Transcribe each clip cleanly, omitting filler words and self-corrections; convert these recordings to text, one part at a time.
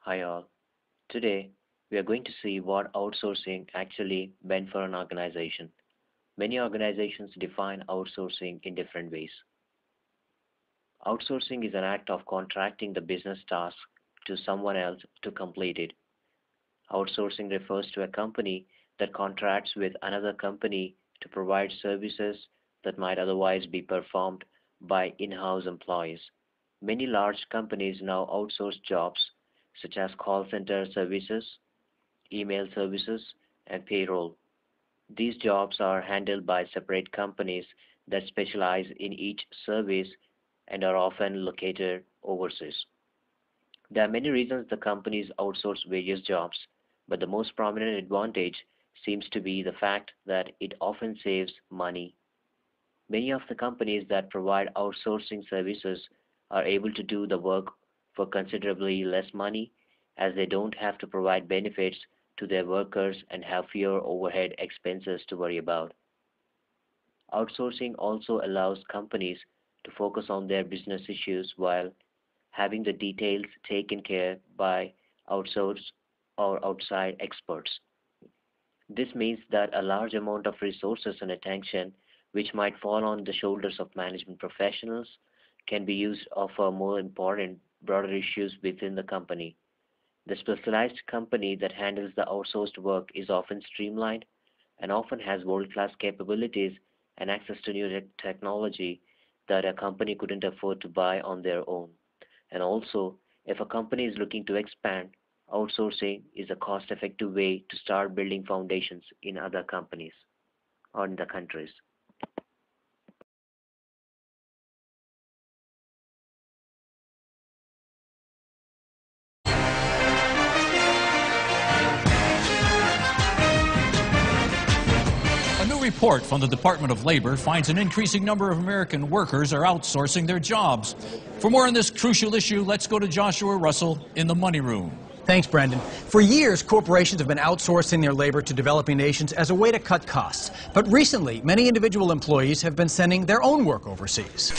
Hi all. Today, we are going to see what outsourcing actually meant for an organization. Many organizations define outsourcing in different ways. Outsourcing is an act of contracting the business task to someone else to complete it. Outsourcing refers to a company that contracts with another company to provide services that might otherwise be performed by in-house employees. Many large companies now outsource jobs such as call center services, email services, and payroll. These jobs are handled by separate companies that specialize in each service and are often located overseas. There are many reasons the companies outsource various jobs, but the most prominent advantage seems to be the fact that it often saves money. Many of the companies that provide outsourcing services are able to do the work for considerably less money as they don't have to provide benefits to their workers and have fewer overhead expenses to worry about. Outsourcing also allows companies to focus on their business issues while having the details taken care by outsourced or outside experts. This means that a large amount of resources and attention, which might fall on the shoulders of management professionals, can be used for more important, broader issues within the company. The specialized company that handles the outsourced work is often streamlined and often has world-class capabilities and access to new technology that a company couldn't afford to buy on their own. And also, if a company is looking to expand, outsourcing is a cost-effective way to start building foundations in other companies or in the countries. A new report from the Department of Labor finds an increasing number of American workers are outsourcing their jobs. For more on this crucial issue, let's go to Joshua Russell in the Money Room. Thanks, Brendan. For years, corporations have been outsourcing their labor to developing nations as a way to cut costs. But recently, many individual employees have been sending their own work overseas.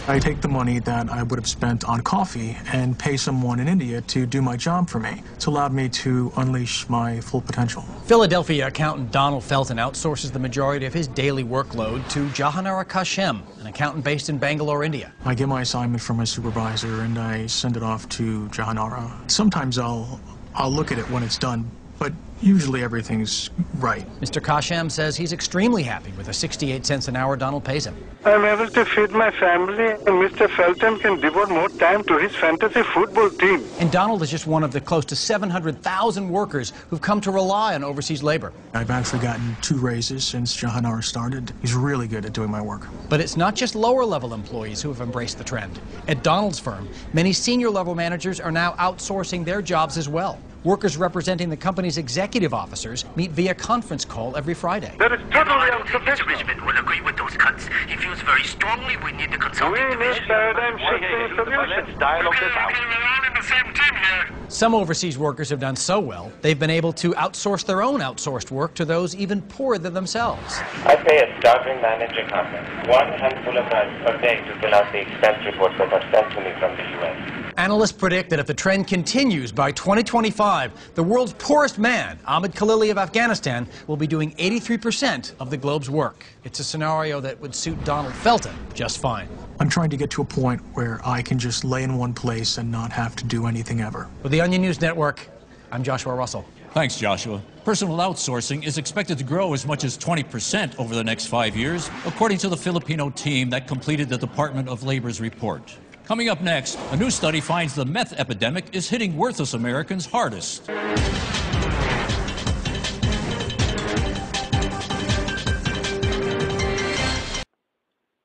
I take the money that I would have spent on coffee and pay someone in India to do my job for me. It's allowed me to unleash my full potential. Philadelphia accountant Donald Felton outsources the majority of his daily workload to Jahanara Kashem, an accountant based in Bangalore, India. I get my assignment from my supervisor and I send it off to Jahanara. Sometimes I'll look at it when it's done, but usually everything's right. Mr. Kashem says he's extremely happy with the 68 cents an hour Donald pays him. I'm able to feed my family, and Mr. Felton can devote more time to his fantasy football team. And Donald is just one of the close to 700,000 workers who've come to rely on overseas labor. I've actually gotten 2 raises since Jahanara started. He's really good at doing my work. But it's not just lower-level employees who have embraced the trend. At Donald's firm, many senior-level managers are now outsourcing their jobs as well. Workers representing the company's executive officers meet via conference call every Friday. That is totally Mr. unprofessional. Richmond will agree with those cuts. He feels very strongly we need the We consulting need division. paradigm-shifting solutions. Dialogue this out. We're in the same team here. Some overseas workers have done so well, they've been able to outsource their own outsourced work to those even poorer than themselves. I pay a starving manager accountant 1 handful of rice per day to fill out the expense reports that are sent to me from the U.S. Analysts predict that if the trend continues by 2025, the world's poorest man, Ahmed Khalili of Afghanistan, will be doing 83% of the globe's work. It's a scenario that would suit Donald Felton just fine. I'm trying to get to a point where I can just lay in one place and not have to do anything ever. With the Onion News Network, I'm Joshua Russell. Thanks, Joshua. Personal outsourcing is expected to grow as much as 20% over the next 5 years, according to the Filipino team that completed the Department of Labor's report. Coming up next, a new study finds the meth epidemic is hitting worthless Americans hardest.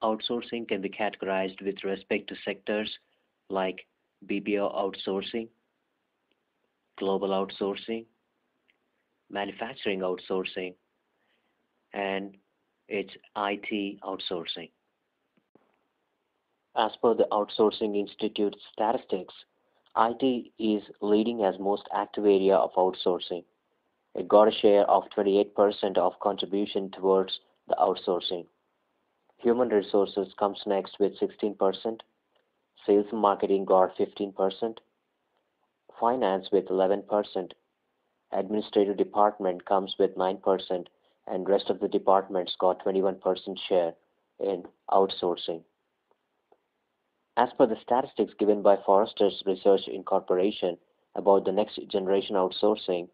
Outsourcing can be categorized with respect to sectors like BPO outsourcing, global outsourcing, manufacturing outsourcing, and it's IT outsourcing. As per the Outsourcing Institute statistics, IT is leading as most active area of outsourcing. It got a share of 28% of contribution towards the outsourcing. Human resources comes next with 16%, Sales and marketing got 15%, finance with 11%, administrative department comes with 9%, and rest of the departments got 21% share in outsourcing. As per the statistics given by Forrester's Research Incorporation about the next generation outsourcing,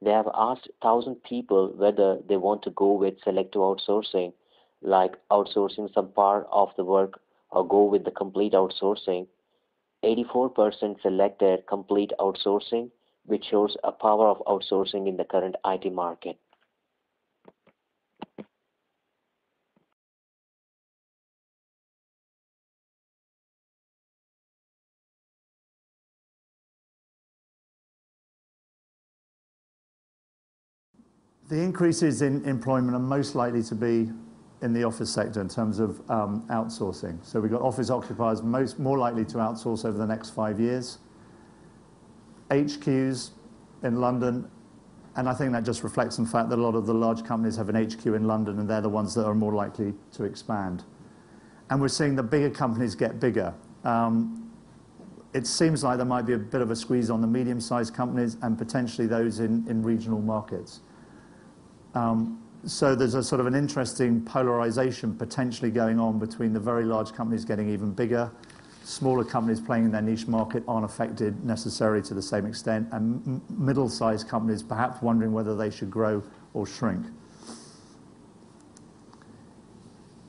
they have asked 1,000 people whether they want to go with selective outsourcing, like outsourcing some part of the work, or go with the complete outsourcing. 84% selected complete outsourcing, which shows a power of outsourcing in the current IT market. The increases in employment are most likely to be in the office sector in terms of outsourcing. So we've got office occupiers more likely to outsource over the next 5 years. HQs in London, and I think that just reflects the fact that a lot of the large companies have an HQ in London, and they're the ones that are more likely to expand. And we're seeing the bigger companies get bigger. It seems like there might be a bit of a squeeze on the medium-sized companies and potentially those in regional markets. So there's a sort of an interesting polarization potentially going on between the very large companies getting even bigger, smaller companies playing in their niche market aren't affected necessarily to the same extent, and middle-sized companies perhaps wondering whether they should grow or shrink.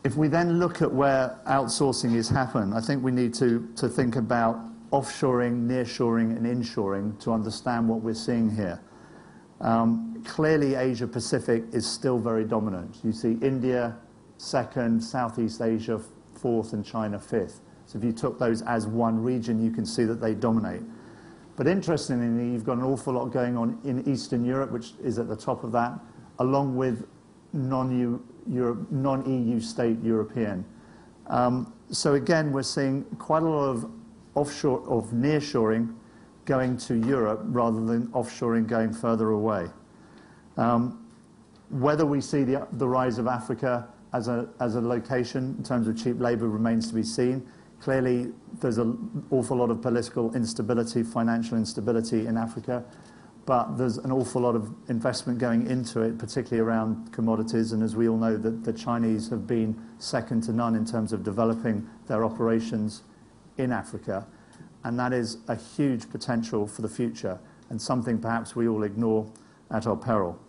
If we then look at where outsourcing is happening, I think we need to think about offshoring, nearshoring, and inshoring to understand what we're seeing here. Clearly, Asia Pacific is still very dominant. You see India second, Southeast Asia fourth, and China fifth. So if you took those as one region, you can see that they dominate. But interestingly, you've got an awful lot going on in Eastern Europe, which is at the top of that, along with non-EU state European. So again, we're seeing quite a lot of offshore, of nearshoring going to Europe rather than offshoring going further away. Whether we see the rise of Africa as a location in terms of cheap labor remains to be seen. Clearly, there's an awful lot of political instability, financial instability in Africa, but there's an awful lot of investment going into it, particularly around commodities. And as we all know, the Chinese have been second to none in terms of developing their operations in Africa. And that is a huge potential for the future and something perhaps we all ignore at our peril.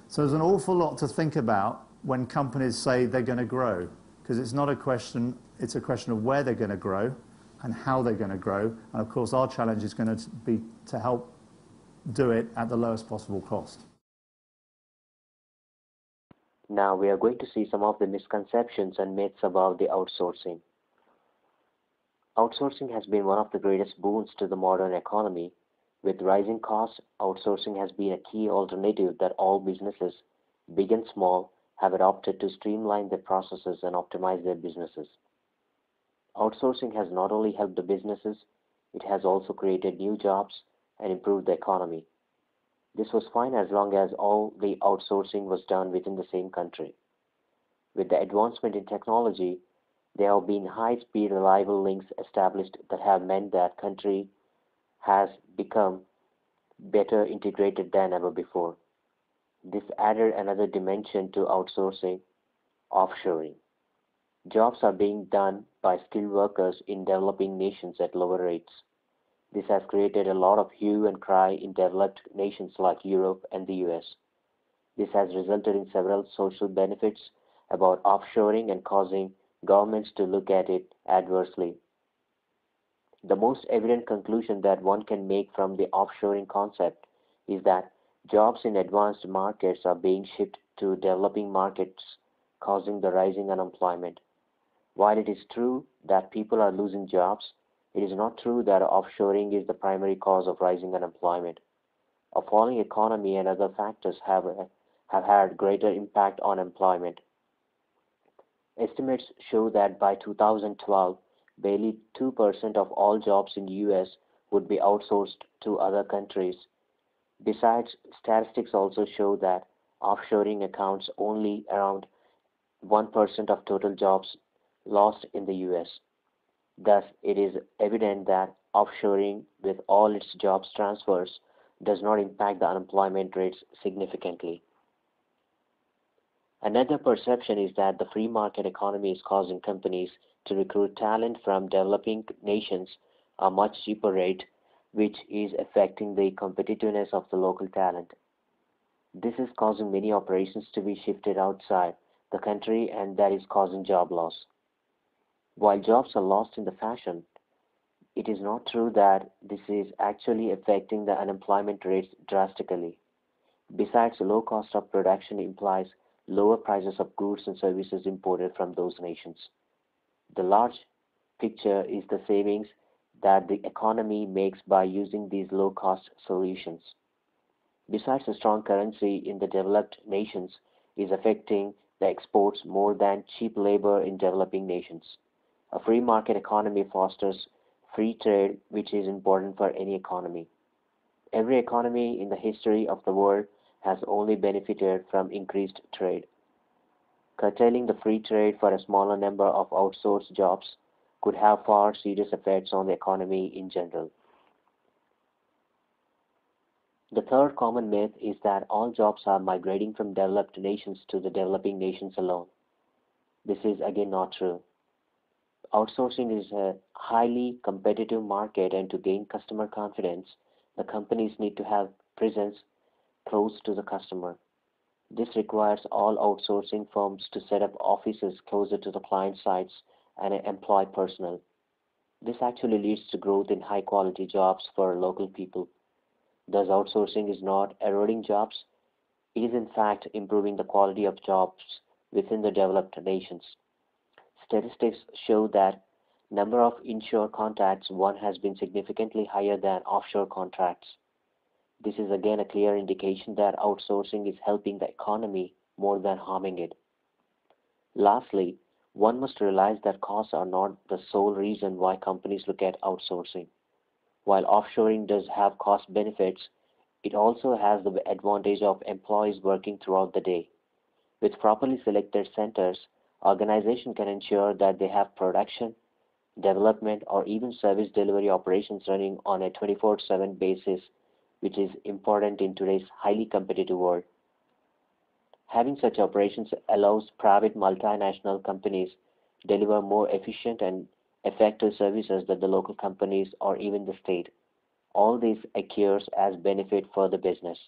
So there's an awful lot to think about when companies say they're going to grow, because it's not a question, it's a question of where they're going to grow and how they're going to grow. And of course, our challenge is going to be to help do it at the lowest possible cost. Now we are going to see some of the misconceptions and myths about the outsourcing. Outsourcing has been one of the greatest boons to the modern economy. With rising costs, outsourcing has been a key alternative that all businesses, big and small, have adopted to streamline their processes and optimize their businesses. Outsourcing has not only helped the businesses, it has also created new jobs and improved the economy. This was fine as long as all the outsourcing was done within the same country. With the advancement in technology, there have been high-speed, reliable links established that have meant that country has become better integrated than ever before. This added another dimension to outsourcing, offshoring. Jobs are being done by skilled workers in developing nations at lower rates. This has created a lot of hue and cry in developed nations like Europe and the US. This has resulted in several social benefits about offshoring and causing governments to look at it adversely. The most evident conclusion that one can make from the offshoring concept is that jobs in advanced markets are being shipped to developing markets, causing the rising unemployment. While it is true that people are losing jobs, it is not true that offshoring is the primary cause of rising unemployment. A falling economy and other factors have had greater impact on employment. Estimates show that by 2012, barely 2% of all jobs in the US would be outsourced to other countries. Besides, statistics also show that offshoring accounts only around 1% of total jobs lost in the US. Thus, it is evident that offshoring, with all its jobs transfers, does not impact the unemployment rates significantly. Another perception is that the free market economy is causing companies to recruit talent from developing nations at a much cheaper rate, which is affecting the competitiveness of the local talent. This is causing many operations to be shifted outside the country, and that is causing job loss. While jobs are lost in the fashion, it is not true that this is actually affecting the unemployment rates drastically. Besides, the low cost of production implies lower prices of goods and services imported from those nations. The large picture is the savings that the economy makes by using these low cost solutions. Besides, the strong currency in the developed nations is affecting the exports more than cheap labor in developing nations. A free market economy fosters free trade, which is important for any economy. Every economy in the history of the world has only benefited from increased trade. Curtailing the free trade for a smaller number of outsourced jobs could have far serious effects on the economy in general. The third common myth is that all jobs are migrating from developed nations to the developing nations alone. This is again not true. Outsourcing is a highly competitive market, and to gain customer confidence, the companies need to have presence close to the customer. This requires all outsourcing firms to set up offices closer to the client sites and employ personnel. This actually leads to growth in high quality jobs for local people. Thus, outsourcing is not eroding jobs, it is in fact improving the quality of jobs within the developed nations. Statistics show that number of inshore contacts won has been significantly higher than offshore contracts. This is again a clear indication that outsourcing is helping the economy more than harming it. Lastly, one must realize that costs are not the sole reason why companies look at outsourcing. While offshoring does have cost benefits, it also has the advantage of employees working throughout the day. With properly selected centers, organizations can ensure that they have production, development, or even service delivery operations running on a 24/7 basis, which is important in today's highly competitive world. Having such operations allows private multinational companies deliver more efficient and effective services than the local companies or even the state. All this accrues as benefit for the business.